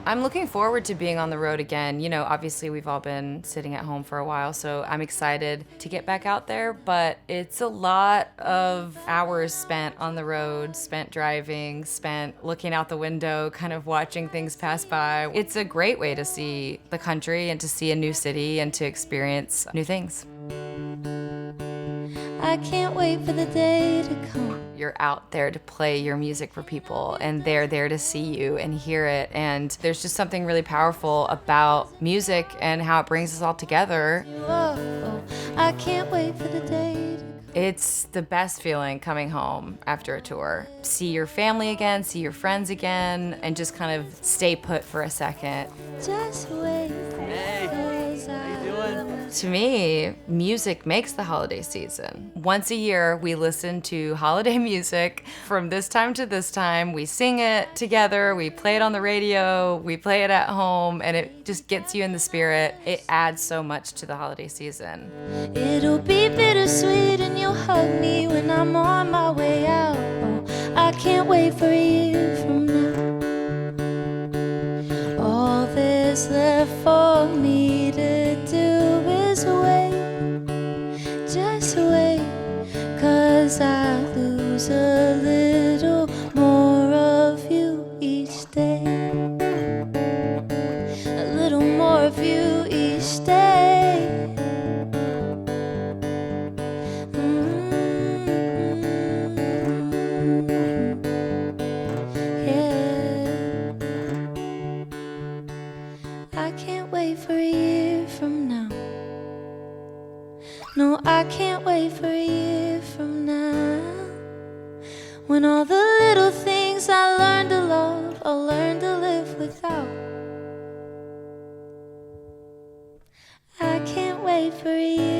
I'm looking forward to being on the road again. You know, obviously we've all been sitting at home for a while, so I'm excited to get back out there, but it's a lot of hours spent on the road, spent driving, spent looking out the window, kind of watching things pass by. It's a great way to see the country and to see a new city and to experience new things. I can't wait for the day to come. You're out there to play your music for people, and they're there to see you and hear it. And there's just something really powerful about music and how it brings us all together. Oh, I can't wait for the day to come. It's the best feeling coming home after a tour. See your family again, see your friends again, and just kind of stay put for a second. Just wait. Hey, how you doing? To me, music makes the holiday season. Once a year, we listen to holiday music from this time to this time. We sing it together, we play it on the radio, we play it at home, and it just gets you in the spirit. It adds so much to the holiday season. It'll be bittersweet and you'll hug me when I'm on my way out. Oh, I can't wait for a year from now. All there's left for me to do is wait. Just wait, 'cause I lose a little more of you each day. A little more of you each day. Yeah. I can't wait for a year from now. No, I can't wait for a year from now. When all the little things I learned to love, I'll learn to live without. I can't wait for a year.